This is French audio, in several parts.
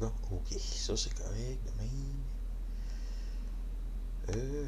Bon, ok, ça c'est correct de même. Euh...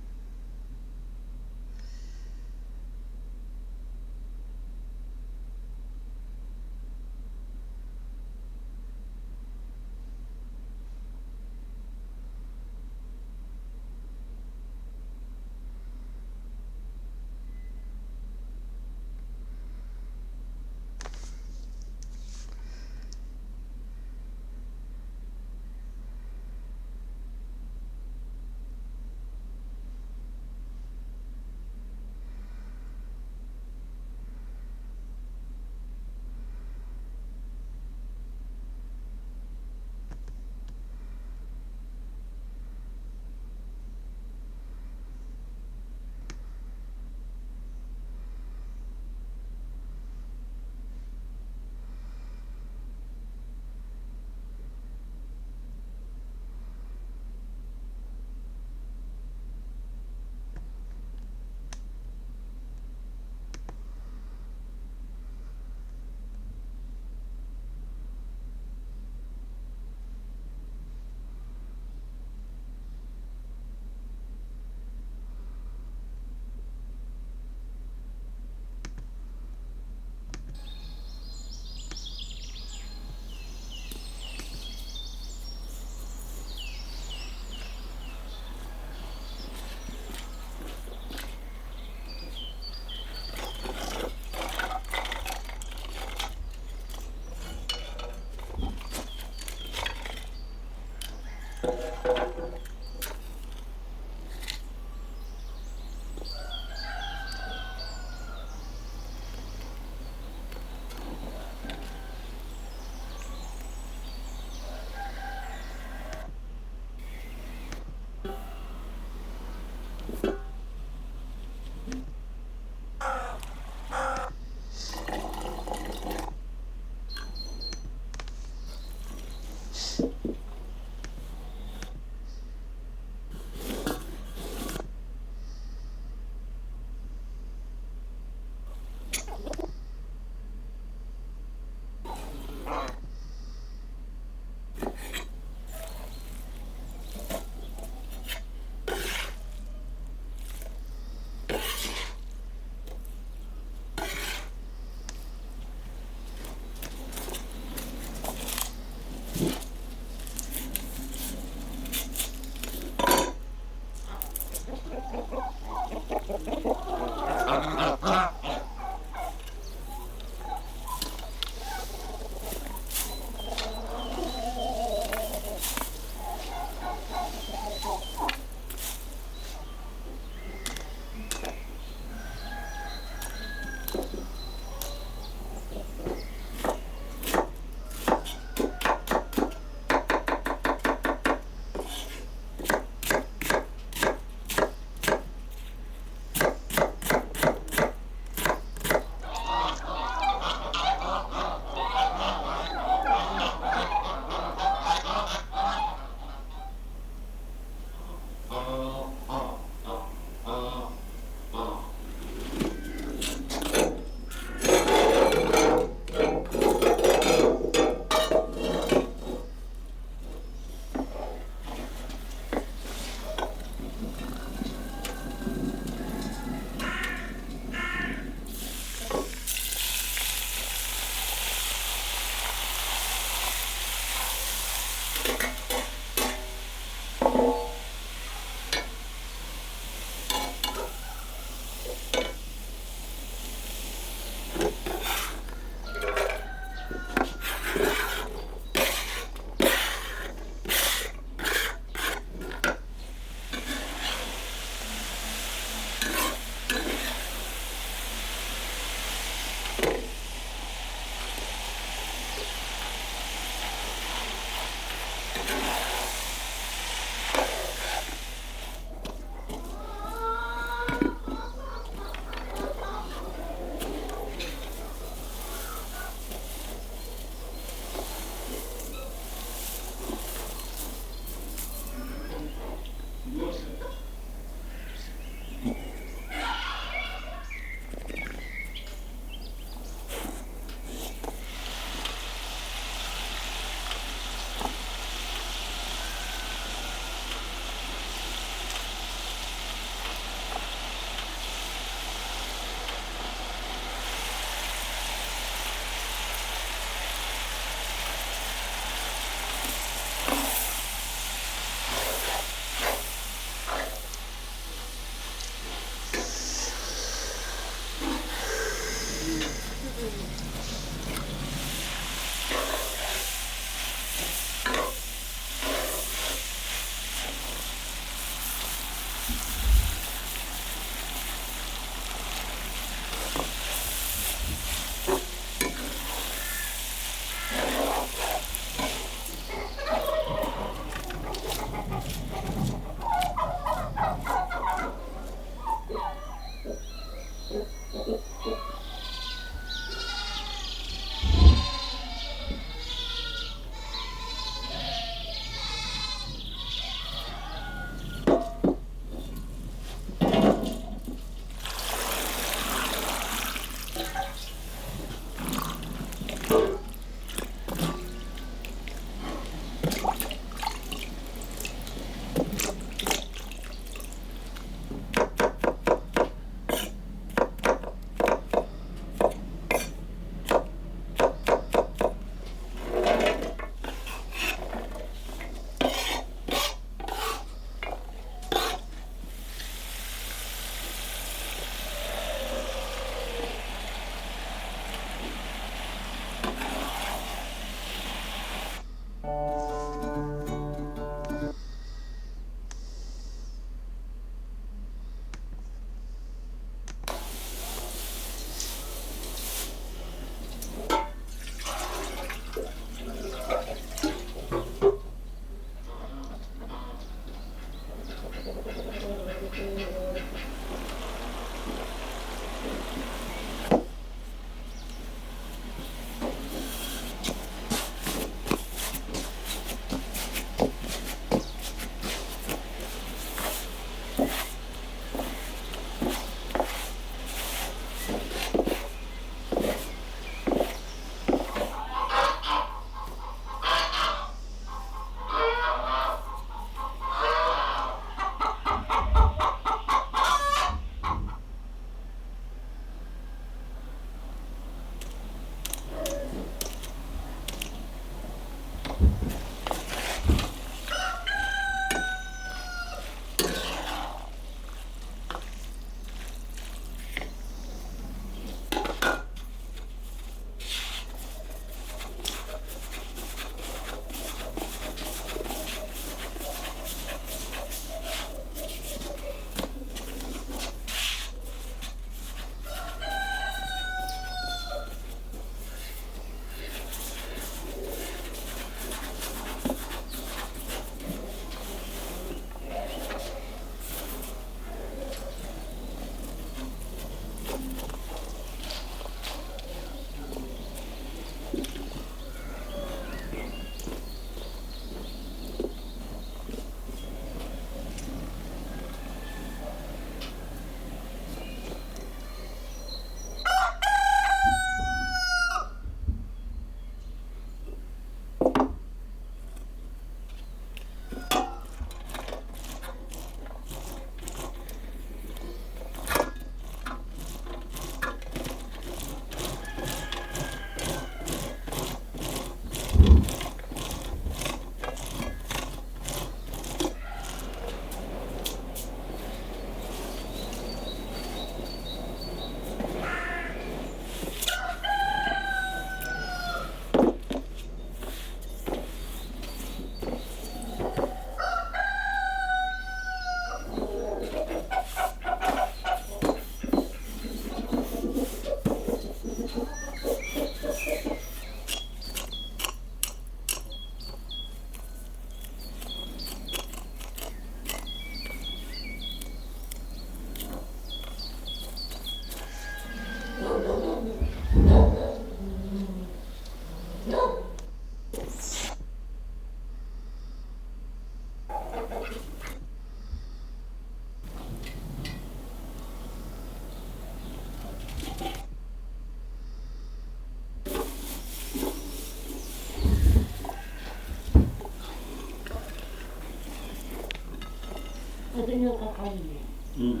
Mm.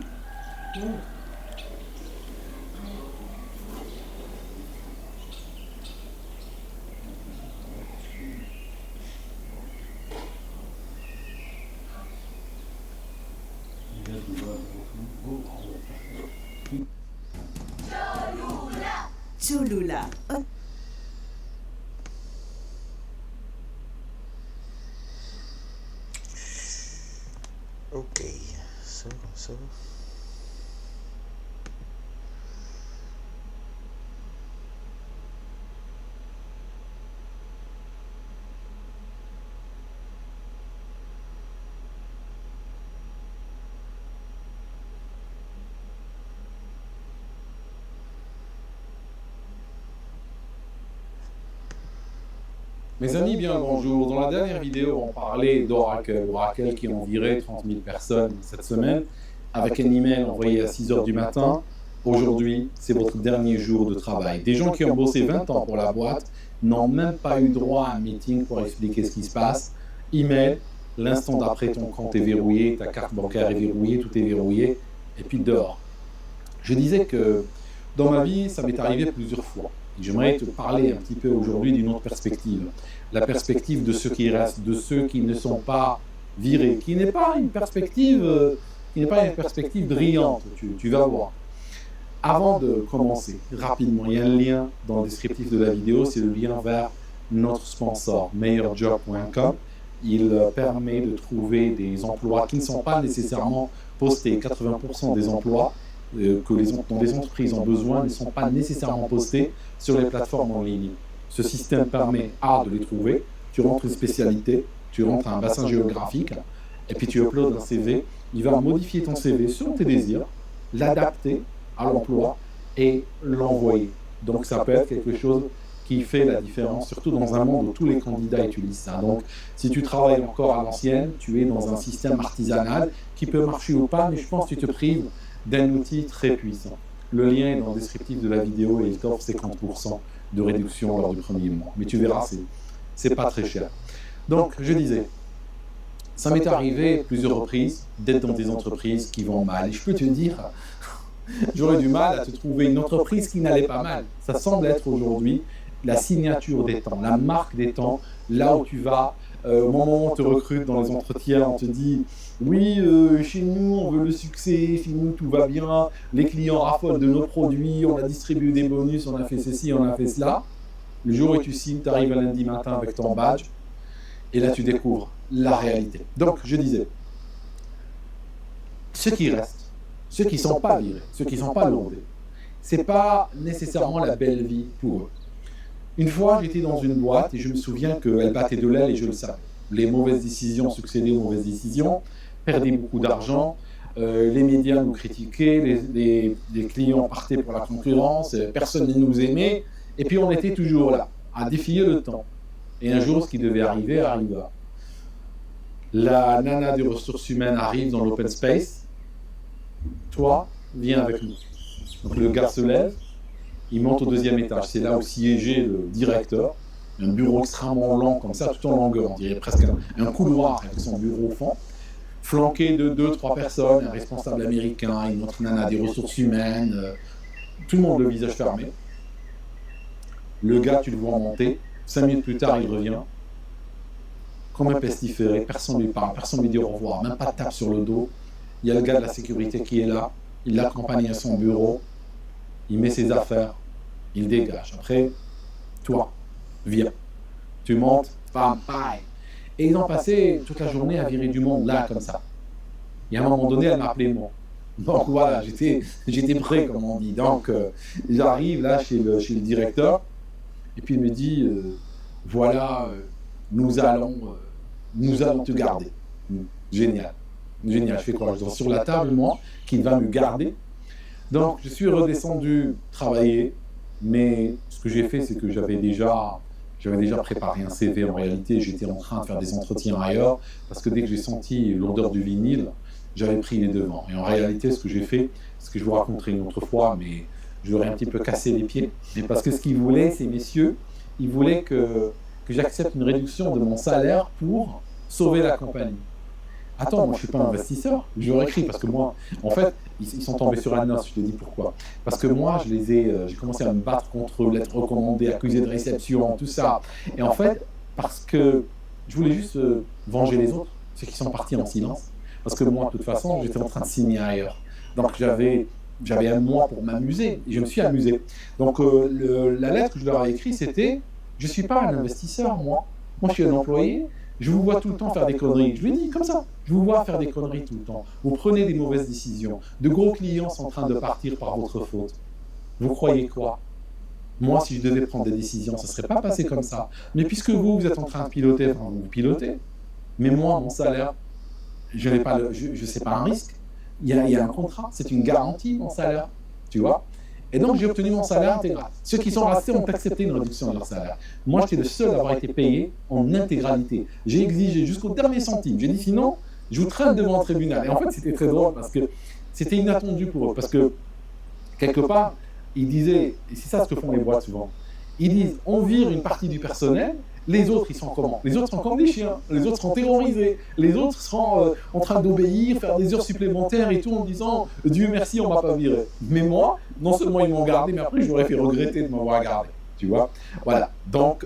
Cholula. Ok, ça, comme ça. Mes amis, bien le bonjour. Dans la dernière vidéo, on parlait d'Oracle. Oracle qui a environ 30 000 personnes cette semaine, avec un email envoyé à 6 heures du matin. Aujourd'hui, c'est votre dernier jour de travail. Des gens qui ont bossé 20 ans pour la boîte n'ont même pas eu droit à un meeting pour expliquer ce qui se passe. Email, l'instant d'après, ton compte est verrouillé, ta carte bancaire est verrouillée, tout est verrouillé, et puis dehors. Je disais que dans ma vie, ça m'est arrivé plusieurs fois. J'aimerais te parler un petit peu aujourd'hui d'une autre perspective. La perspective de ceux qui restent, de ceux qui ne sont pas virés, qui n'est pas une perspective, brillante, tu vas voir. Avant de commencer, rapidement, il y a un lien dans le descriptif de la vidéo, c'est le lien vers notre sponsor, meilleurjob.com. Il permet de trouver des emplois qui ne sont pas nécessairement postés. 80% des emplois dont les entreprises ont besoin ne sont pas nécessairement postés sur les plateformes en ligne. Ce système permet de les trouver, tu rentres une spécialité, tu rentres un bassin géographique, et puis tu uploads un CV, il va modifier ton CV selon tes désirs, l'adapter à l'emploi et l'envoyer. Donc ça peut être quelque chose qui fait la différence, surtout dans un monde où tous les candidats utilisent ça. Donc si tu travailles encore à l'ancienne, tu es dans un système artisanal qui peut marcher ou pas, mais je pense que tu te prives d'un outil très puissant. Le lien est dans le descriptif de la vidéo et il t'offre 50% de réduction lors du premier mois. Mais tu verras, c'est pas très cher. Donc, je disais, ça m'est arrivé plusieurs reprises d'être dans des entreprises qui vont mal. Et je peux te dire, j'aurais du mal à te trouver une entreprise qui n'allait pas mal. Ça semble être aujourd'hui la signature des temps, la marque des temps, là où tu vas. Au moment où on te recrute dans les entretiens, on te dit oui, chez nous on veut le succès, chez nous tout va bien, les clients raffolent de nos produits, on a distribué des bonus, on a fait ceci, on a fait cela. Le jour où tu signes, tu arrives un lundi matin avec ton badge et là tu découvres la réalité. Donc je disais, ceux qui restent, ceux qui ne sont pas virés, ceux qui ne sont pas lourdés, ce n'est pas nécessairement la belle vie pour eux. Une fois, j'étais dans une boîte et je me souviens qu'elle battait de l'aile et je le savais. Les mauvaises décisions succédaient aux mauvaises décisions, perdaient beaucoup d'argent, les médias nous critiquaient, les clients partaient pour la concurrence, personne ne nous aimait, et puis on était toujours là, à défier le temps. Et un jour, ce qui devait arriver, arriva. La nana des ressources humaines arrive dans l'open space, toi, viens avec nous. Donc le gars se lève, il monte au deuxième étage. C'est là où siégeait le directeur. Un bureau extrêmement lent, comme ça, tout en longueur. On dirait presque un couloir avec son bureau au fond. Flanqué de 2-3 personnes, un responsable américain, une autre nana des ressources humaines. Tout le monde le visage fermé. Le gars, tu le vois monter. 5 minutes plus tard, il revient. Comme un pestiféré, personne ne lui parle, personne ne lui dit au revoir, même pas de tape sur le dos. Il y a le gars de la sécurité qui est là. Il l'accompagne à son bureau. Il met ses affaires. Il dégage. Après, toi, viens. Tu montes, bam, bam. Et ils ont passé toute la journée à virer du monde là, comme ça. Et à un moment donné, elle m'a appelé moi. Donc voilà, j'étais prêt, comme on dit. Donc, j'arrive là chez le directeur, et puis il me dit, voilà, nous allons te garder. Génial. Génial. Je fais quoi? Je dors sur la table, moi, qui va me garder. Donc, je suis redescendu travailler. Mais ce que j'ai fait, c'est que j'avais déjà préparé un CV. En réalité, j'étais en train de faire des entretiens ailleurs, parce que dès que j'ai senti l'odeur du vinyle, j'avais pris les devants. Et en réalité, ce que j'ai fait, ce que je vous raconterai une autre fois, mais je leur ai un petit peu cassé les pieds. Mais parce que ce qu'ils voulaient, ces messieurs, ils voulaient que j'accepte une réduction de mon salaire pour sauver la compagnie. attends, moi je suis pas investisseur. Je leur ai écrit parce que moi, en fait, ils sont tombés sur un os. Je te dis pourquoi. Parce que moi, j'ai commencé à me battre contre lettres recommandées, accusé de réception, tout ça. Et en fait, parce que je voulais juste venger les autres, ceux qui sont partis en silence. Parce que moi, de toute façon, j'étais en train de signer ailleurs. Donc j'avais un mois pour m'amuser, et je me suis amusé. Donc la lettre que je leur avais écrite, c'était « Je ne suis pas un investisseur, moi. Moi, je suis un employé. Je vous vois tout le temps faire des conneries. » Je lui ai dit comme ça. Je vous vois faire des conneries tout le temps. Vous prenez des mauvaises décisions. De gros clients sont en train de partir par votre faute. Vous croyez quoi? Moi, si je devais prendre des décisions, ça ne serait pas passé comme ça. Mais puisque vous êtes en train de piloter, enfin, vous pilotez. Mais moi, mon salaire, je n'ai pas sais pas un risque. Il y a un contrat, c'est une garantie, mon salaire, tu vois. Et donc, j'ai obtenu mon salaire intégral. Ceux qui sont restés ont accepté une réduction de leur salaire. Moi, j'étais le seul à avoir été payé en intégralité. J'ai exigé jusqu'au dernier centime. J'ai dit, sinon, je vous traîne devant un tribunal. Et en fait, c'était très drôle parce que c'était inattendu pour eux. Parce que, quelque part, ils disaient, et c'est ça ce que font les boîtes souvent, ils disent, on vire une partie du personnel. Les autres, ils sont comment? Les autres sont comme des chiens, les autres seront terrorisés, les autres seront en train d'obéir, faire des heures supplémentaires et tout en disant « Dieu merci, on ne m'a pas viré ». Mais moi, non seulement ils m'ont gardé, mais après je leur ai fait regretter de m'avoir gardé, tu vois. Voilà, donc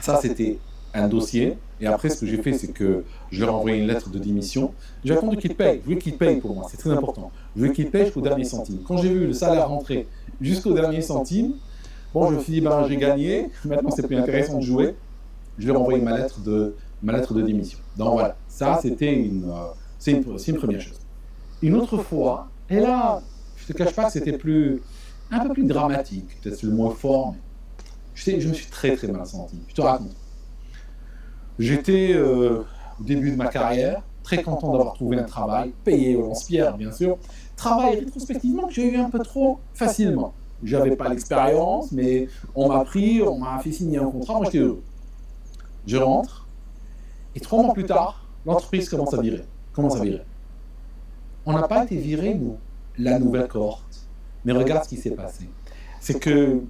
ça c'était un dossier. Et après, ce que j'ai fait, c'est que je leur ai envoyé une lettre de démission. J'ai attendu qu'ils payent, je voulais qu'ils payent pour moi, c'est très important. Je voulais qu'ils payent jusqu'au dernier centime. Quand j'ai vu le salaire rentrer jusqu'au dernier centime, bon, je me suis dit, ben, j'ai gagné, maintenant c'est plus intéressant de jouer. Je leur ai envoyé ma lettre de démission. Donc voilà, ça c'était une première chose. Une autre fois, et là, je ne te cache pas que c'était un peu plus dramatique, peut-être c'est le mot fort, mais je me suis très très mal senti. Je te raconte. J'étais au début de ma carrière, très content d'avoir trouvé un travail, payé au lance-pierre bien sûr, travail rétrospectivement que j'ai eu un peu trop facilement. Je n'avais pas l'expérience, mais on m'a pris, on m'a fait signer un contrat, moi j'étais heureux. Je rentre, et 3 mois plus tard, l'entreprise commence à virer. On n'a pas été virés, nous, la nouvelle cohorte. Mais regarde ce qui s'est passé. C'est que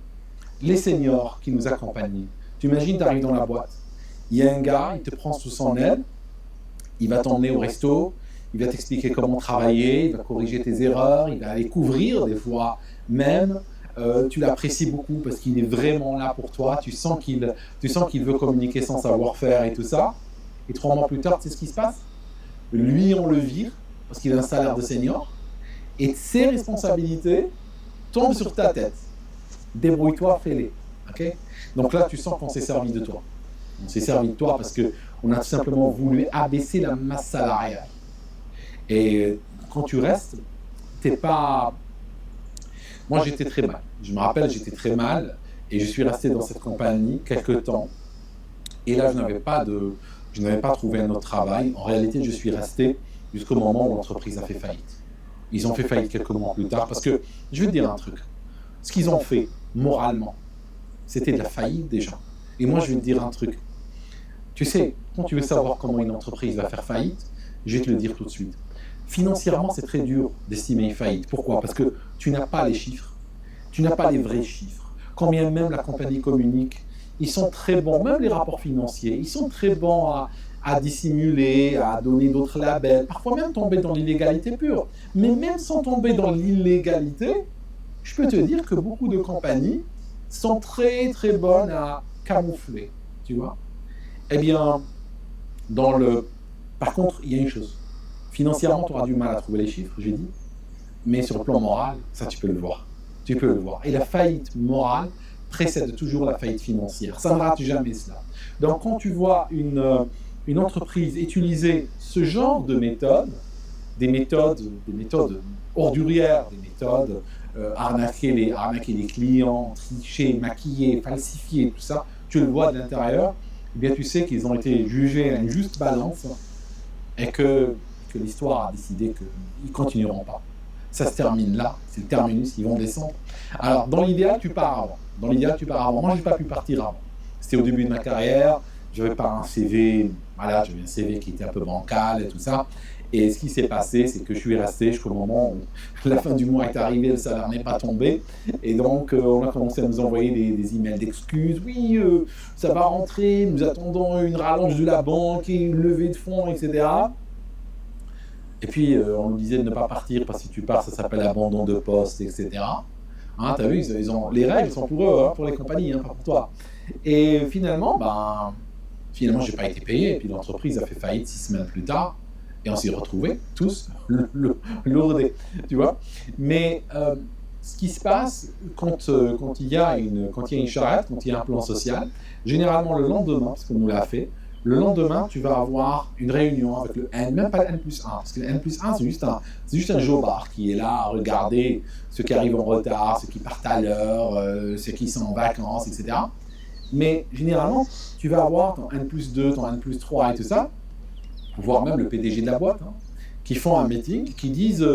les seniors qui nous accompagnaient, tu imagines, tu arrives dans la boîte, il y a un gars, il te prend sous son aile, il va t'emmener au resto, il va t'expliquer comment travailler, il va corriger tes erreurs, il va aller couvrir des fois même. Tu l'apprécies beaucoup parce qu'il est vraiment là pour toi, tu sens qu'il veut communiquer son savoir-faire et tout ça. Et 3 mois plus tard, tu sais ce qui se passe? Lui, on le vire parce qu'il a un salaire de senior et ses responsabilités tombent sur ta tête. Débrouille-toi, fais-les. Okay? Donc là, tu sens qu'on s'est servi de toi. On s'est servi de toi parce qu'on a tout simplement voulu abaisser la masse salariale. Et quand tu restes, t'es pas... Moi, j'étais très mal. Je me rappelle, j'étais très mal et je suis resté dans cette compagnie quelques temps. Et là, je n'avais pas trouvé un autre travail. En réalité, je suis resté jusqu'au moment où l'entreprise a fait faillite. Ils ont fait faillite quelques mois plus tard parce que, je vais te dire un truc, ce qu'ils ont fait moralement, c'était de la faillite déjà. Et moi, je vais te dire un truc. Tu sais, quand tu veux savoir comment une entreprise va faire faillite, je vais te le dire tout de suite. Financièrement, c'est très dur d'estimer une faillite. Pourquoi? Parce que tu n'as pas les chiffres. Tu n'as pas les vrais chiffres. Quand bien même la compagnie communique, ils sont très bons, même les rapports financiers, ils sont très bons à dissimuler, à donner d'autres labels, parfois même tomber dans l'illégalité pure. Mais même sans tomber dans l'illégalité, je peux te dire que beaucoup de compagnies sont très très bonnes à camoufler, tu vois. Eh bien, par contre, il y a une chose. Financièrement, tu auras du mal à trouver les chiffres, j'ai dit. Mais sur le plan moral, ça, tu peux le voir. Tu peux le voir. Et la faillite morale précède toujours la faillite financière. Ça ne rate jamais cela. Donc, quand tu vois une entreprise utiliser ce genre de méthodes, des méthodes ordurières, des méthodes arnaquer les clients, tricher, maquiller, falsifier, tout ça, tu le vois de l'intérieur, eh bien tu sais qu'ils ont été jugés à une juste balance et que l'histoire a décidé qu'ils ne continueront pas. Ça se termine là, c'est le terminus, ils vont descendre. Alors, dans l'idéal, tu pars avant. Moi, je n'ai pas pu partir avant. C'était au début de ma carrière, je n'avais pas un CV, voilà, j'avais un CV qui était un peu bancal et tout ça. Et ce qui s'est passé, c'est que je suis resté jusqu'au moment où la fin du mois est arrivée, le salaire n'est pas tombé. Et donc, on a commencé à nous envoyer des emails d'excuses. Oui, ça va rentrer, nous attendons une rallonge de la banque et une levée de fonds, etc. Et puis, on nous disait de ne pas partir parce que si tu pars, ça s'appelle abandon de poste, etc. Hein, t'as vu, les règles sont pour eux, hein, pour les compagnies, hein, pas pour toi. Et finalement, je n'ai pas été payé. Et puis l'entreprise a fait faillite 6 semaines plus tard. Et on s'est retrouvés tous lourdés, tu vois. Mais ce qui se passe quand il y a une charrette, quand il y a un plan social, généralement le lendemain, parce qu'on nous l'a fait, le lendemain, tu vas avoir une réunion avec le N, même pas le N+1, parce que le N+1, c'est juste un jobard qui est là à regarder ceux qui arrivent en retard, ceux qui partent à l'heure, ceux qui sont en vacances, etc. Mais généralement, tu vas avoir ton N+2, ton N+3 et tout ça, voire même le PDG de la boîte, hein, qui font un meeting, qui disent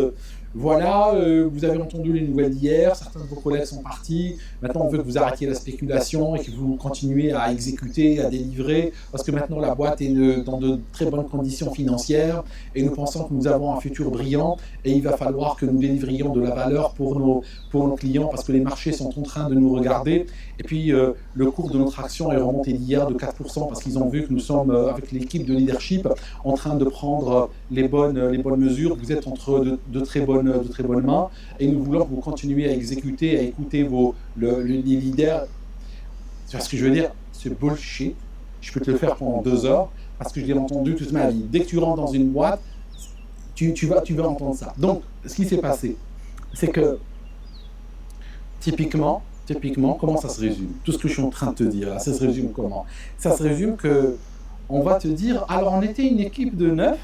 voilà, vous avez entendu les nouvelles d'hier, certains de vos collègues sont partis, maintenant on veut que vous arrêtiez la spéculation et que vous continuiez à exécuter, à délivrer, parce que maintenant la boîte est dans de très bonnes conditions financières et nous pensons que nous avons un futur brillant et il va falloir que nous délivrions de la valeur pour nos clients parce que les marchés sont en train de nous regarder. Et puis le cours de notre action est remonté d'hier de 4% parce qu'ils ont vu que nous sommes, avec l'équipe de leadership, en train de prendre les bonnes mesures. Vous êtes entre de très bonnes mains et nous voulons que vous continuiez à exécuter, à écouter les leaders. Tu vois ce que je veux dire? Ce bullshit, je peux te le faire pendant 2 heures parce que je l'ai entendu toute ma vie. Dès que tu rentres dans une boîte, tu vas entendre ça. Donc, ce qui s'est passé, c'est que typiquement, comment ça se résume? Tout ce que je suis en train de te dire, là, ça se résume comment? Ça se résume que on va te dire, alors on était une équipe de 9,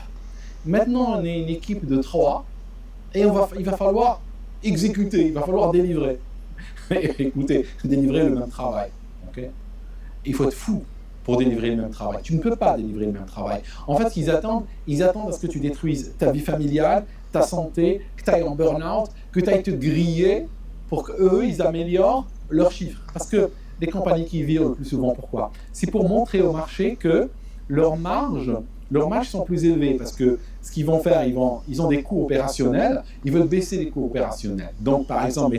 maintenant on est une équipe de 3, et il va falloir exécuter, il va falloir délivrer. Écoutez, délivrer le même travail. Okay? Il faut être fou pour délivrer le même travail. Tu ne peux pas délivrer le même travail. En fait, ce qu'ils attendent à ce que tu détruises ta vie familiale, ta santé, que tu ailles en burn-out, que tu ailles te griller pour qu'eux, ils améliorent leurs chiffres. Parce que les compagnies qui virent le plus souvent, pourquoi? C'est pour montrer au marché que leurs marges sont plus élevées. Parce que ce qu'ils vont faire, ils ont des coûts opérationnels, ils veulent baisser les coûts opérationnels. Donc, par exemple,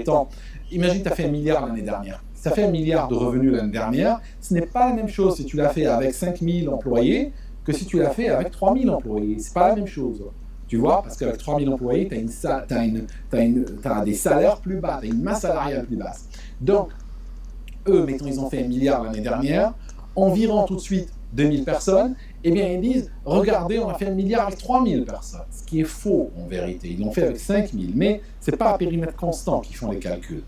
imagine que tu as fait 1 milliard l'année dernière. Si tu as fait 1 milliard de revenus l'année dernière, ce n'est pas la même chose si tu l'as fait avec 5 000 employés que si tu l'as fait avec 3 000 employés. Ce n'est pas la même chose. Tu vois, parce qu'avec 3 000 employés, tu as des salaires plus bas, tu as une masse salariale plus basse. Donc, eux, mettons, ils ont fait 1 milliard l'année dernière, en virant tout de suite 2 000 personnes, eh bien, ils disent, regardez, on a fait 1 milliard avec 3 000 personnes. Ce qui est faux, en vérité. Ils l'ont fait avec 5 000, mais ce n'est pas à périmètre constant qu'ils font les calculs.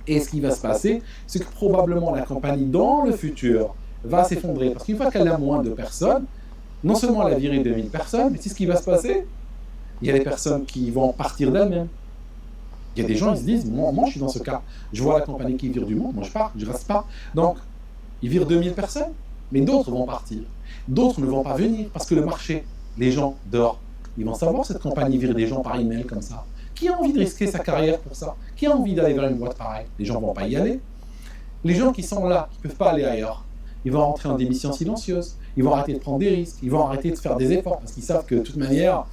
Et ce qui va se passer, c'est que probablement la compagnie, dans le futur, va s'effondrer. Parce qu'une fois qu'elle a moins de personnes, non seulement elle a viré 2 000 personnes, mais c'est ce qui va se passer. Il y a des personnes qui vont partir d'elles-mêmes. Il y a des gens qui se disent, moi je suis dans ce cas. Je vois la compagnie qui vire du monde, moi je pars, je ne reste pas. Donc, ils virent 2 000 personnes, mais d'autres vont partir. D'autres ne vont pas venir parce que le marché, les gens dehors, ils vont savoir cette compagnie vire des gens par email comme ça. Qui a envie de risquer sa carrière pour ça? Qui a envie d'aller vers une boîte pareille? Les gens ne vont pas y aller. Les gens qui sont là, qui ne peuvent pas aller ailleurs, ils vont rentrer en démission silencieuse. Ils vont arrêter de prendre des risques. Ils vont arrêter de faire des efforts parce qu'ils savent que de toute manière,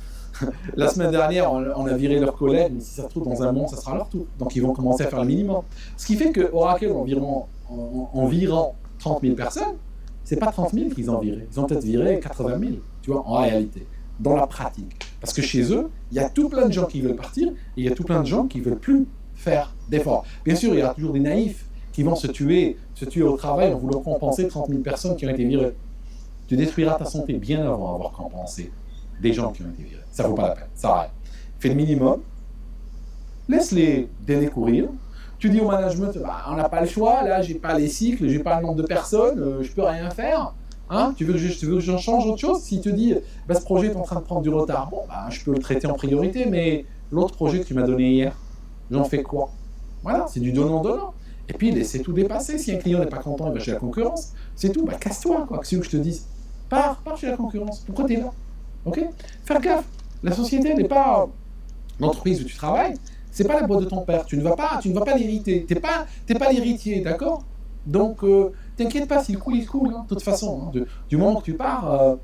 la semaine dernière, on a viré leurs collègues, mais si ça se trouve dans un mois, ça sera leur tour. Donc ils vont commencer à faire le minimum. Ce qui fait que Oracle, en virant 30 000 personnes, c'est pas 30 000 qu'ils ont viré. Ils ont peut-être viré 80 000, tu vois, en réalité, dans la pratique. Parce que chez eux, il y a tout plein de gens qui veulent partir et il y a tout plein de gens qui veulent plus faire d'efforts. Bien sûr, il y aura toujours des naïfs qui vont se tuer au travail en voulant compenser 30 000 personnes qui ont été virées. Tu détruiras ta santé bien avant d'avoir compensé des gens qui ont été virés. Ça ne vaut pas la peine, ça arrête. Fais le minimum, laisse les délais courir. Tu dis au management, on n'a pas le choix, là, j'ai pas les cycles, j'ai pas le nombre de personnes, je peux rien faire. Hein, tu veux que je change autre chose? S'il te dit, ce projet est en train de prendre du retard, je peux le traiter en priorité, mais l'autre projet que tu m'as donné hier, j'en fais quoi? Voilà, c'est du donnant-donnant. Et puis, laissez tout dépasser. Si un client n'est pas content, il va chez la concurrence. C'est tout, casse-toi, quoi. Que c'est où que je te dise. Pars chez la concurrence. Pourquoi tu es là? Ok? Faire gaffe. La société n'est pas l'entreprise où tu travailles. C'est pas la boîte de ton père. Tu ne vas pas l'hériter. T'es pas l'héritier, d'accord? Donc, t'inquiète pas, si le coule, il coule. Hein, de toute façon, hein. Du moment que tu pars,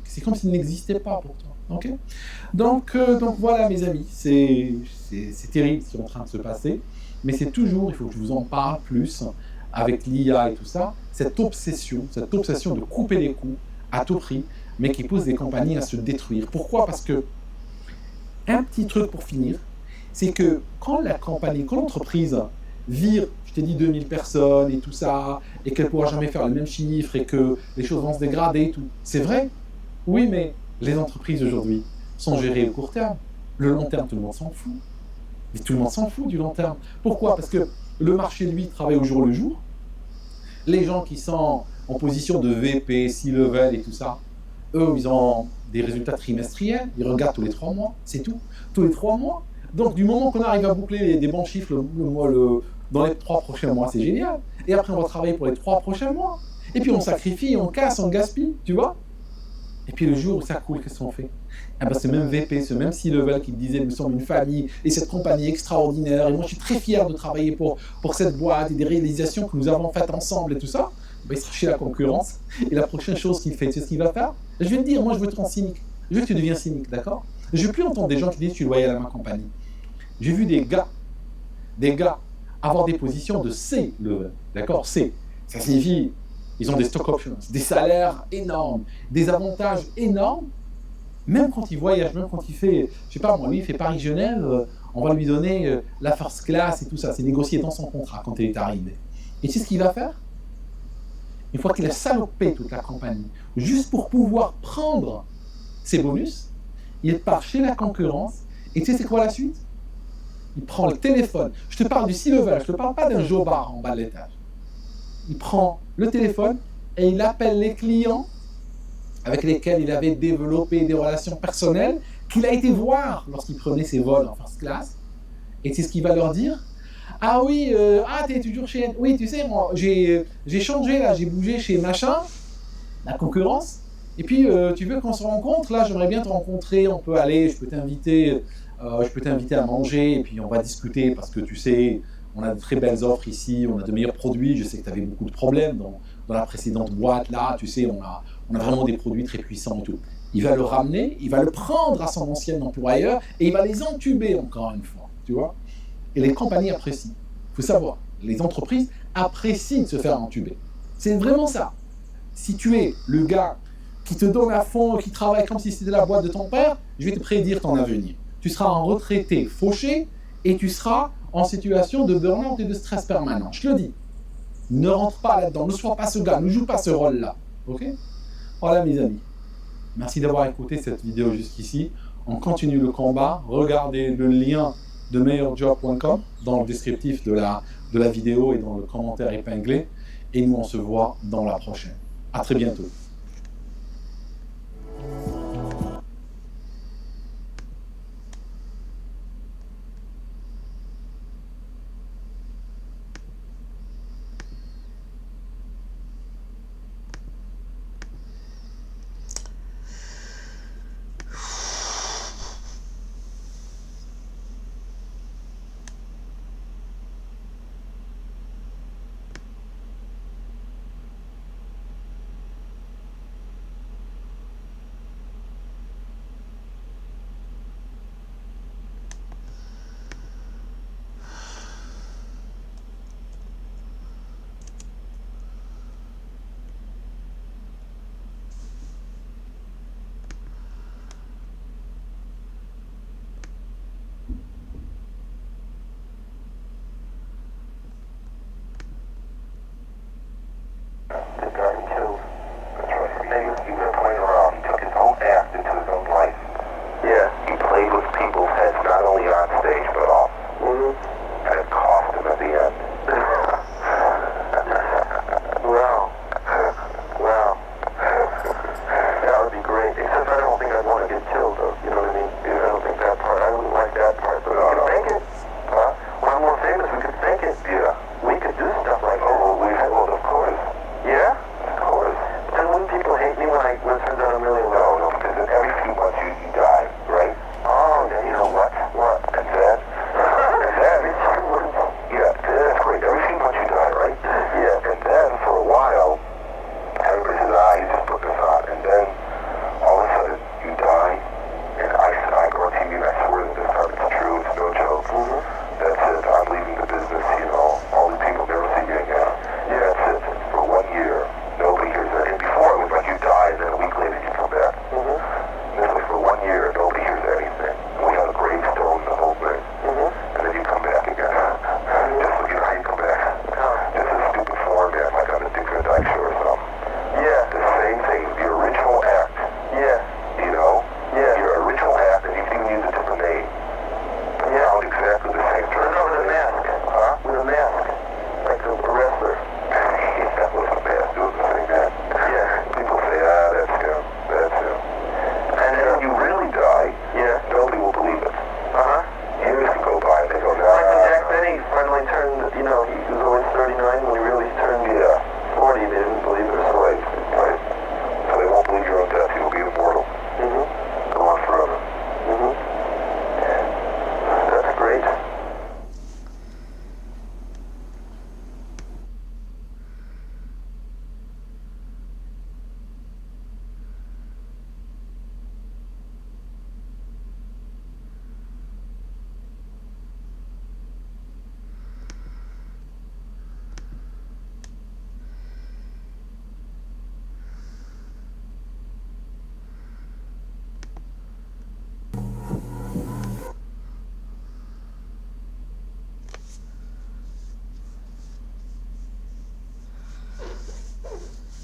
C'est comme s'il n'existait pas pour toi. Okay, donc voilà, mes amis, c'est terrible ce qui est en train de se passer, mais c'est toujours, il faut que je vous en parle plus, avec l'IA et tout ça, cette obsession de couper les coûts à tout prix, mais qui pousse des compagnies à se détruire. Pourquoi? Parce que, un petit truc pour finir, c'est que quand l'entreprise vire, je t'ai dit 2000 personnes et tout ça, et qu'elle ne pourra jamais faire le même chiffre, et que les choses vont se dégrader et tout, c'est vrai, oui, mais les entreprises aujourd'hui sont gérées au court terme. Le long terme, tout le monde s'en fout. Mais tout le monde s'en fout du long terme. Pourquoi? Parce que le marché, lui, travaille au jour le jour. Les gens qui sont en position de VP, C-level et tout ça, eux, ils ont des résultats trimestriels. Ils regardent tous les 3 mois, c'est tout. Tous les 3 mois. Donc, du moment qu'on arrive à boucler des bons chiffres dans les 3 prochains mois, c'est génial. Et après, on va travailler pour les 3 prochains mois. Et puis, on sacrifie, on casse, on gaspille, tu vois. Et puis le jour où ça coule, qu'est-ce qu'on fait? Ah ben, ce même VP, ce même C-level qui me disait nous sommes une famille et cette compagnie extraordinaire et moi je suis très fier de travailler pour cette boîte et des réalisations que nous avons faites ensemble et tout ça, ben, il sera chez la concurrence et la prochaine chose qu'il fait, tu sais ce qu'il va faire? Je vais te dire, moi je veux te rendre cynique, je veux que tu deviens cynique, d'accord? Je ne veux plus entendre des gens qui disent je suis loyal à ma compagnie. J'ai vu des gars avoir des positions de C-level, d'accord? C, ça signifie ils ont des stock options, des salaires énormes, des avantages énormes. Même quand il voyage, même quand il fait, je sais pas moi, lui il fait Paris-Genève, on va lui donner la first class et tout ça. C'est négocié dans son contrat quand il est arrivé. Et tu sais ce qu'il va faire? Une fois qu'il a salopé toute la compagnie, juste pour pouvoir prendre ses bonus, il part chez la concurrence. Et tu sais c'est quoi la suite? Il prend le téléphone. Je te parle du C-level, je te parle pas d'un jobard en bas de l'étage. Il prend le téléphone et il appelle les clients avec lesquels il avait développé des relations personnelles qu'il a été voir lorsqu'il prenait ses vols en first class. Et c'est ce qu'il va leur dire. Ah oui, t'es toujours chez... Oui, tu sais, moi, j'ai changé, là, j'ai bougé chez machin, la concurrence. Et puis, tu veux qu'on se rencontre? Là, j'aimerais bien te rencontrer, on peut aller, je peux t'inviter à manger, et puis on va discuter, parce que tu sais... On a de très belles offres ici, on a de meilleurs produits. Je sais que tu avais beaucoup de problèmes dans la précédente boîte. Là, tu sais, on a vraiment des produits très puissants et tout. Il va le ramener, il va le prendre à son ancien employeur et il va les entuber encore une fois. Tu vois? Et les compagnies apprécient. Il faut savoir, les entreprises apprécient de se faire entuber. C'est vraiment ça. Si tu es le gars qui te donne à fond, qui travaille comme si c'était la boîte de ton père, je vais te prédire ton avenir. Tu seras en retraité fauché et tu seras en situation de burn-out et de stress permanent. Je te le dis, ne rentre pas là-dedans, ne sois pas ce gars, ne joue pas ce rôle-là. Ok? Voilà mes amis. Merci d'avoir écouté cette vidéo jusqu'ici. On continue le combat. Regardez le lien de meilleurjob.com dans le descriptif de la vidéo et dans le commentaire épinglé. Et nous, on se voit dans la prochaine. À très bientôt.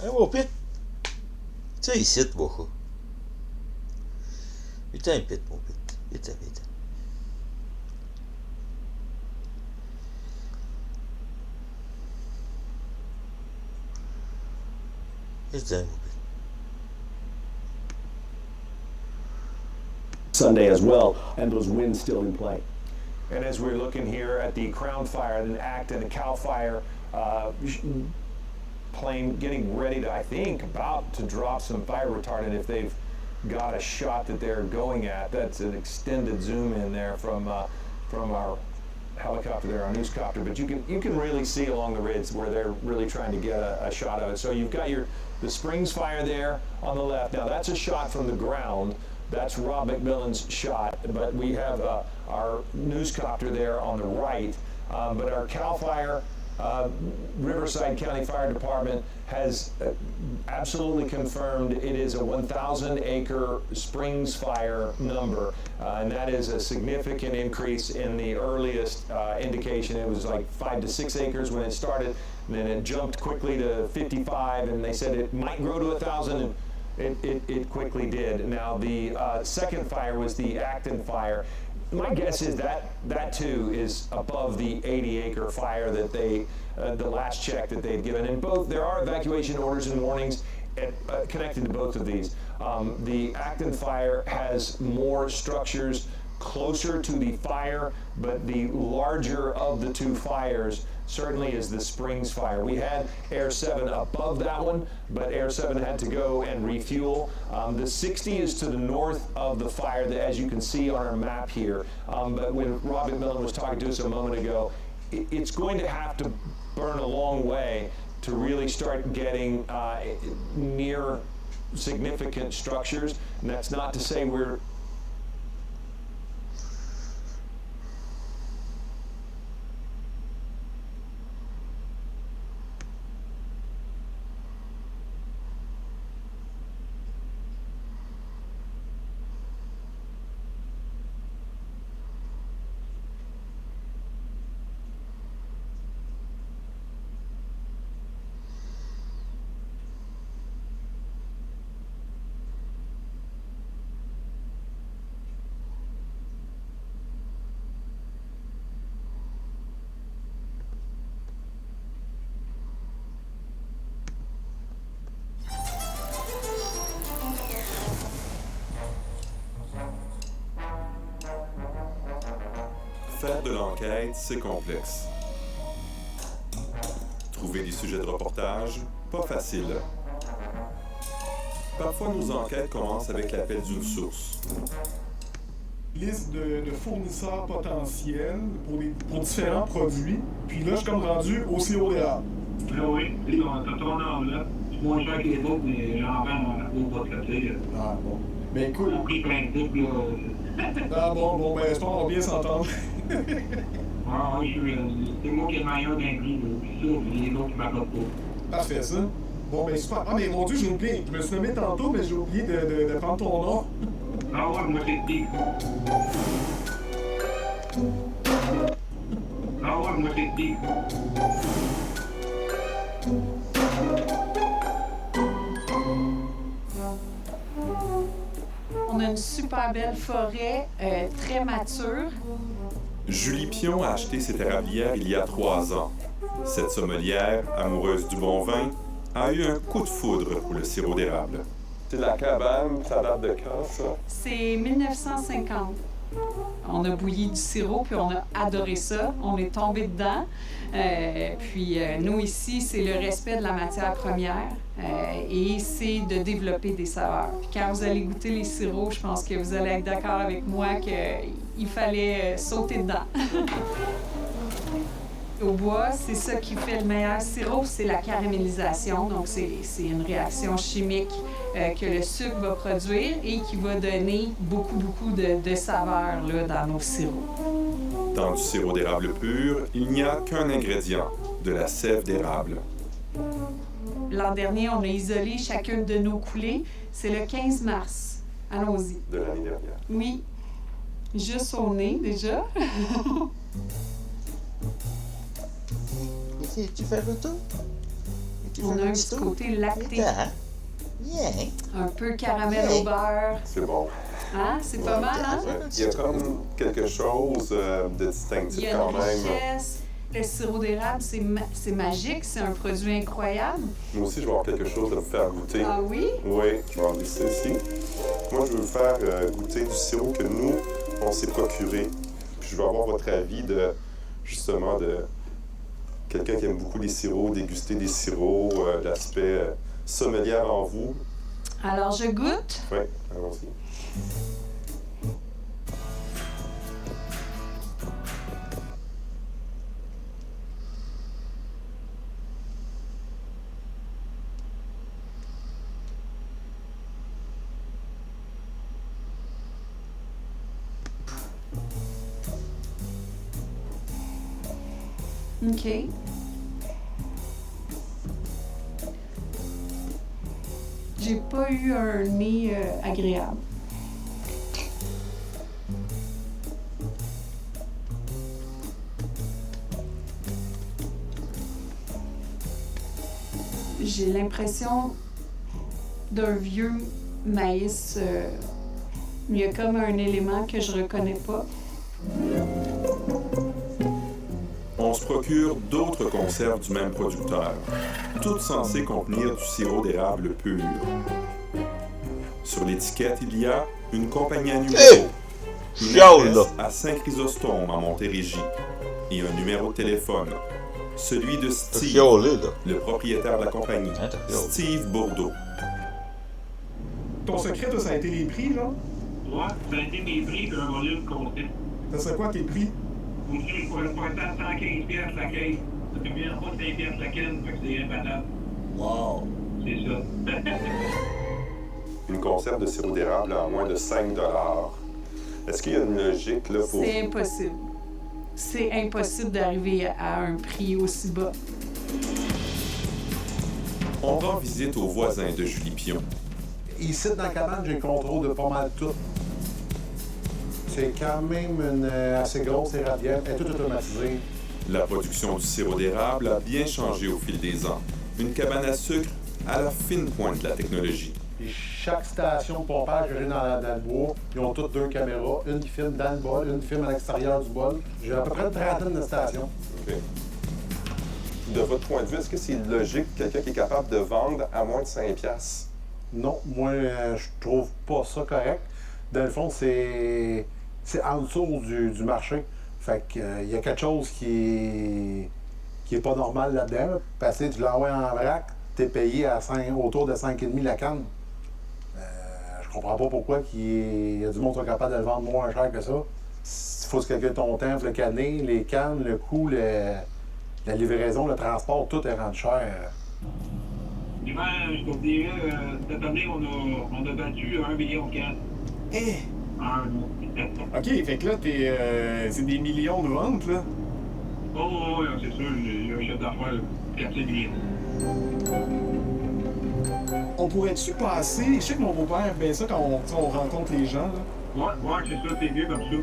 Hein, mon pit? Tu sais, ici, mon chat. Viens, pit, mon pit. Viens, viens. Viens, mon pit. Sunday as well, and those winds still in play. And as we're looking here at the Crown Fire, and Acton and Cal Fire, plane getting ready to, I think, about to drop some fire retardant if they've got a shot that they're going at. That's an extended zoom in there from our helicopter there, our newscopter. But you can really see along the ridge where they're really trying to get a shot of it. So you've got the Springs Fire there on the left. Now that's a shot from the ground. That's Rob McMillan's shot, but we have our newscopter there on the right. But our Cal Fire, Riverside County Fire Department has absolutely confirmed it is a 1,000-acre Springs Fire number, and that is a significant increase in the earliest indication. It was like 5 to 6 acres when it started, and then it jumped quickly to 55, and they said it might grow to 1,000, and it quickly did. Now the second fire was the Acton Fire. My guess is that too is above the 80-acre fire that they, the last check that they'd given. And both, there are evacuation orders and warnings connected to both of these. The Acton Fire has more structures closer to the fire, but the larger of the two fires certainly is the Springs Fire. We had Air 7 above that one, but Air 7 had to go and refuel. The 60 is to the north of the fire, that, as you can see on our map here. But when Rob McMillan was talking to us a moment ago, it's going to have to burn a long way to really start getting near significant structures. And that's not to say we're Faire de l'enquête, c'est complexe. Trouver des sujets de reportage, pas facile. Parfois, nos enquêtes commencent avec l'appel d'une source. Liste de fournisseurs potentiels pour différents produits. Puis là, je suis comme rendu au sirop d'érable. Ah oui, t'as ton nom là. C'est moins cher que les autres, mais j'en vends au bas de côté. Ah bon. Mais écoute. J'ai pris plein de trucs là. Ah bon, ben j'espère qu'on va bien s'entendre. Ah oui, c'est moi qui ai le meilleur d'un prix, puis ça, puis les autres qui m'apportent pas. Parfait, ça. Bon, ben super. Ah, mais mon Dieu, j'ai oublié. Je me suis nommé tantôt, mais j'ai oublié de prendre ton nom. Ah ouais, moi c'est Steve. Ah ouais, moi c'est Steve. On a une super belle forêt, très mature. Julie Pion a acheté cette érablière il y a 3 ans. Cette sommelière, amoureuse du bon vin, a eu un coup de foudre pour le sirop d'érable. C'est la cabane, ça date de quand, ça? C'est 1950. On a bouilli du sirop, puis on a adoré ça. On est tombé dedans. Puis nous, ici, c'est le respect de la matière première et c'est de développer des saveurs. Puis quand vous allez goûter les sirops, je pense que vous allez être d'accord avec moi qu'il fallait sauter dedans. Au bois, c'est ça qui fait le meilleur sirop, c'est la caramélisation. Donc, c'est une réaction chimique que le sucre va produire et qui va donner beaucoup de saveurs là, dans nos sirops. Dans du sirop d'érable pur, il n'y a qu'un ingrédient, de la sève d'érable. L'an dernier, on a isolé chacune de nos coulées. C'est le 15 mars. Allons-y. De l'année dernière. Oui. Juste au nez, déjà. Tu fais le tour? Tu On a un petit côté lacté, Attends. Bien. un peu caramel au beurre. C'est bon. Hein? C'est pas mal, hein? Ouais. Il y a comme quelque chose de Il distinctif y a quand une même. richesse. Le sirop d'érable, c'est magique, c'est un produit incroyable. Moi aussi, je vais avoir quelque chose à vous faire goûter. Ah oui? Oui, je vais en laisser ici. Moi, je veux vous faire goûter du sirop que nous, on s'est procuré. Puis je veux avoir votre avis de, justement, de quelqu'un qui aime beaucoup les sirops, déguster des sirops, l'aspect sommelière en vous. Alors, je goûte. Oui, allons-y. OK. J'ai pas eu un nez agréable. J'ai l'impression d'un vieux maïs. Il y a comme un élément que je reconnais pas. On se procure d'autres conserves du même producteur, toutes censées contenir du sirop d'érable pur. Sur l'étiquette, il y a une compagnie à numéro, une Chiale, adresse là. à Saint-Chrysostome, en Montérégie, et un numéro de téléphone, celui de T'as Steve, chialé, là. le propriétaire de la compagnie, Hein, t'as chialé. Steve Bourdeau. Ton secret, toi, ça a été les prix, là? Ouais, ça a été mes prix de un volume complet. Ça serait quoi tes prix? Aussi, je pourrais le pointer à 115 piastres la caisse. Ça fait bien pas de 5 piastres la canne, fait que c'est imbattable. Wow! C'est ça. Une conserve de sirop d'érable à moins de 5 $. Est-ce qu'il y a une logique là pour... C'est impossible. C'est impossible d'arriver à un prix aussi bas. On rend visite aux voisins de Julie Pion. Ici, dans la cabane, j'ai le contrôle de pas mal tout. C'est quand même une assez grosse érablière. Elle est toute automatisée. La production du sirop d'érable a bien changé au fil des ans. Une cabane à sucre à la fine pointe de la technologie. Puis chaque station de pompage que j'ai dans le bois, ils ont toutes 2 caméras. Une qui filme dans le bol, une qui filme à l'extérieur du bol. J'ai à peu près une trentaine de stations. OK. De votre point de vue, est-ce que c'est logique quelqu'un qui est capable de vendre à moins de 5 $? Non, moi, je trouve pas ça correct. Dans le fond, c'est en dessous du marché. Fait que il y a quelque chose qui est pas normal là-dedans. Parce que tu l'envoies en vrac, t'es payé à autour de 5,5 la canne. Je comprends pas pourquoi il y a du monde qui sont capable de le vendre moins cher que ça. Il faut que quelqu'un ton temps, le canner, les cannes, le coût, la livraison, le transport, tout est rendu cher. Ben, je te dirais, cette année, on a battu 1 million de cannes. Eh! OK, fait que là, c'est des millions de ventes, là. Oh, ouais, c'est sûr, j'ai un chef d'affaires, 400 millions. On pourrait-tu passer... Je sais que mon beau-père aime bien ça quand on rencontre les gens, là. Ouais, c'est ça, c'est mieux comme ça.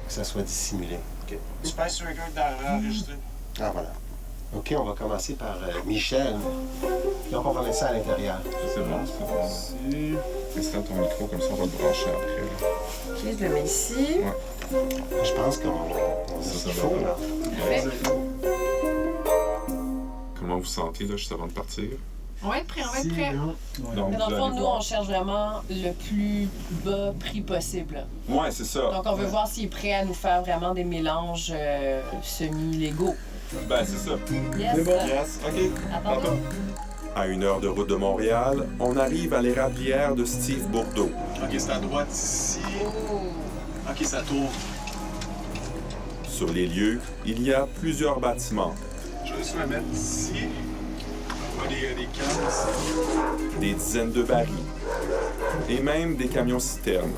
Que ça soit dissimulé. OK. Tu passes sur record d'enregistrer. Ah, voilà. OK, on va commencer par Michel. Donc, on va laisser ça à l'intérieur. C'est bon, c'est ici. Installe ton micro, comme ça on va le brancher après. Là. OK, je le mets ici. Ouais. Je pense qu'on a ce qu'il faut, là. Comment vous sentez, là, juste avant de partir? On va être prêt, on va être prêt. Donc, Mais dans vous le fond, allez nous, voir. on cherche vraiment le plus bas prix possible. Ouais, c'est ça. Donc, on veut voir s'il est prêt à nous faire vraiment des mélanges semi-légaux. Ben, c'est ça. Yes. C'est bon. Yes, OK. Attends. À 1 heure de route de Montréal, on arrive à l'érablière de Steve Bourdeau. OK, c'est à droite ici. OK, ça tourne. Sur les lieux, il y a plusieurs bâtiments, Je vais juste me mettre ici. On voit des cannes ici. des dizaines de barils et même des camions-citernes.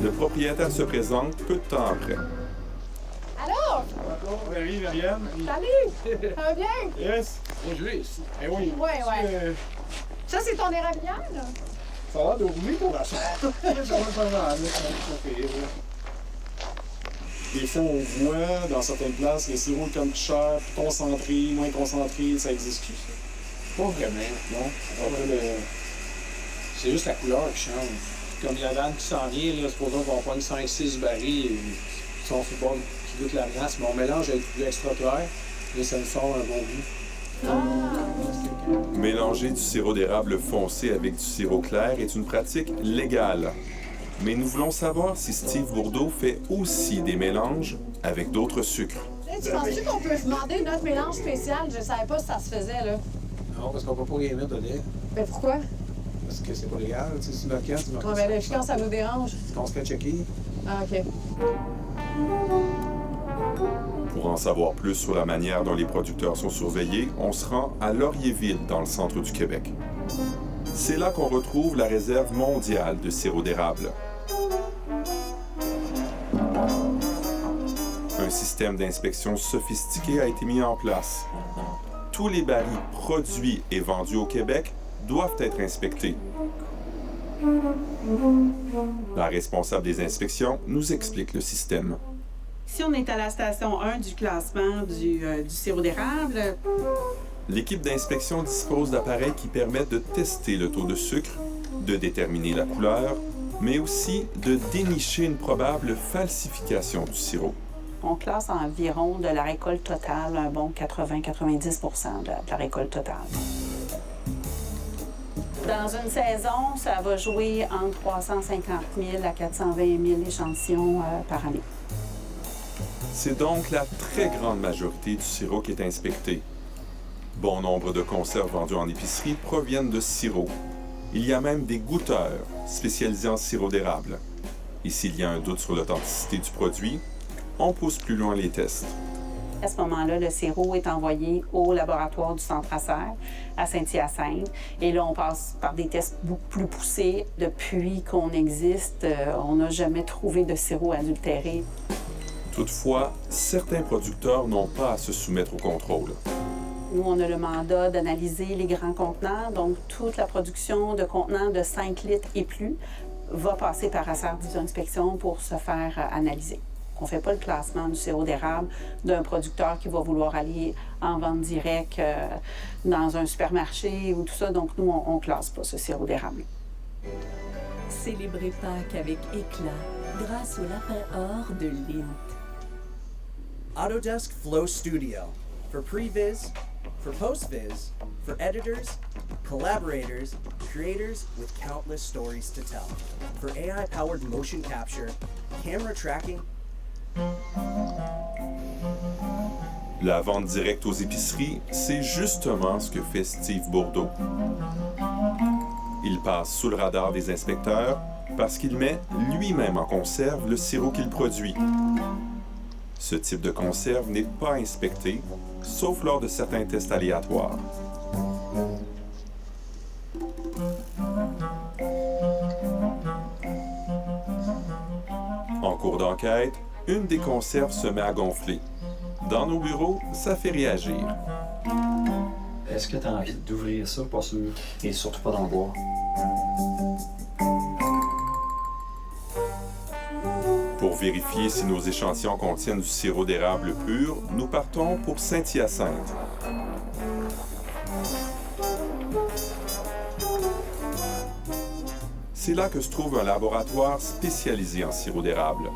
Le propriétaire se présente peu de temps après. Alors, Valérie, Marianne. salut! Ça va bien? Yes! Bonjour. Eh oui. Ouais. Ça, c'est ton érablière, là? Ça a l'air de rouler pour la chatte. Ça va pas mal, là. Ça fait, là. Des fois, on voit dans certaines places le sirop comme plus cher, plus concentré, moins concentré, ça existe-tu, ça? Pas vraiment, non. C'est juste la couleur qui change. Comme la vanne qui s'en vient, là, supposons qu'on prenne 5-6 barils, qui sont sur le bord, qui goûtent la glace, mais on mélange avec du extra clair, et ça nous sort un bon goût. Mélanger du sirop d'érable foncé avec du sirop clair est une pratique légale. Mais nous voulons savoir si Steve Bourdeau fait aussi des mélanges avec d'autres sucres. Tu penses-tu qu'on peut demander notre mélange spécial? Je savais pas si ça se faisait, là. Non, parce qu'on peut pas les mettre dedans. Mais pourquoi? Parce que c'est pas légal, tu sais, c'est une vacance. Ouais, mais là, quand ça vous dérange? On se fait checker. Ah, OK. Pour en savoir plus sur la manière dont les producteurs sont surveillés, on se rend à Laurierville, dans le centre du Québec. C'est là qu'on retrouve la réserve mondiale de sirop d'érable. Un système d'inspection sophistiqué a été mis en place. Tous les barils produits et vendus au Québec doivent être inspectés. La responsable des inspections nous explique le système. Ici, on est à la station 1 du classement du sirop d'érable. L'équipe d'inspection dispose d'appareils qui permettent de tester le taux de sucre, de déterminer la couleur, mais aussi de dénicher une probable falsification du sirop. On classe environ de la récolte totale, un bon 80-90 de la récolte totale. Dans une saison, ça va jouer entre 350 000 à 420 000 échantillons par année. C'est donc la très grande majorité du sirop qui est inspecté. Bon nombre de conserves vendues en épicerie proviennent de sirop. Il y a même des goûteurs spécialisés en sirop d'érable. Et s'il y a un doute sur l'authenticité du produit, on pousse plus loin les tests. À ce moment-là, le sirop est envoyé au laboratoire du Centre Acer à Saint-Hyacinthe. Et là, on passe par des tests beaucoup plus poussés. Depuis qu'on existe, on n'a jamais trouvé de sirop adultéré. Toutefois, certains producteurs n'ont pas à se soumettre au contrôle. Nous, on a le mandat d'analyser les grands contenants. Donc, toute la production de contenants de 5 litres et plus va passer par Acer Division Inspection pour se faire analyser. On ne fait pas le classement du sirop d'érable d'un producteur qui va vouloir aller en vente directe dans un supermarché ou tout ça. Donc, nous, on ne classe pas ce sirop d'érable. Célébrez Pâques avec éclat grâce au lapin or de Lindt. Autodesk Flow Studio. For previs, for postviz, for editors, collaborators, creators with countless stories to tell. For AI-powered motion capture, camera tracking. La vente directe aux épiceries, c'est justement ce que fait Steve Bourdeau. Il passe sous le radar des inspecteurs parce qu'il met lui-même en conserve le sirop qu'il produit. Ce type de conserve n'est pas inspecté, sauf lors de certains tests aléatoires. En cours d'enquête, une des conserves se met à gonfler. Dans nos bureaux, ça fait réagir. Est-ce que tu as envie d'ouvrir ça? Pas sûr. Et surtout pas d'en boire. Pour vérifier si nos échantillons contiennent du sirop d'érable pur, nous partons pour Saint-Hyacinthe. C'est là que se trouve un laboratoire spécialisé en sirop d'érable.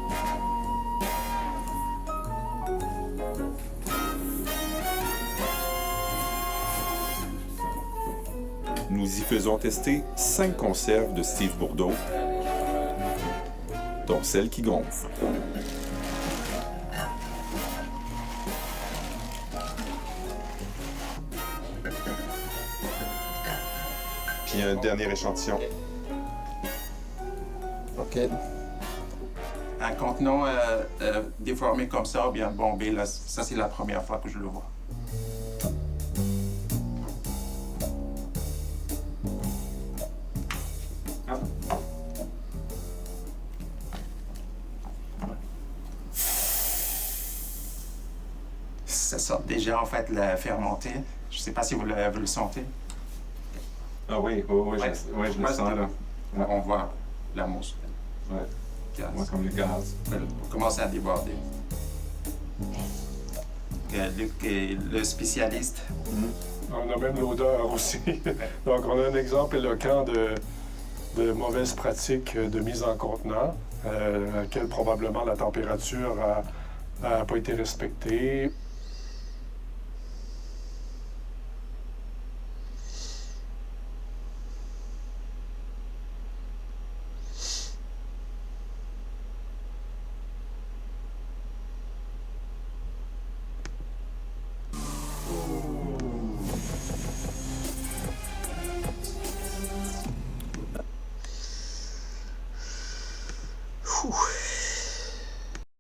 Nous y faisons tester 5 conserves de Steve Bourdeau, dont celle qui gonfle. Puis un dernier échantillon. OK. Un contenant déformé comme ça, bien bombé, là, ça c'est la première fois que je le vois. Ça sort déjà en fait la fermentée. Je sais pas si vous le sentez. Ah oui, je le sens là. On voit la mousse. Ouais. Gaz. Moi comme le gaz. On commence à déborder. Luc est le spécialiste. On a même l'odeur aussi. Donc, on a un exemple éloquent de mauvaises pratiques de mise en contenant, à laquelle probablement la température n'a pas été respectée.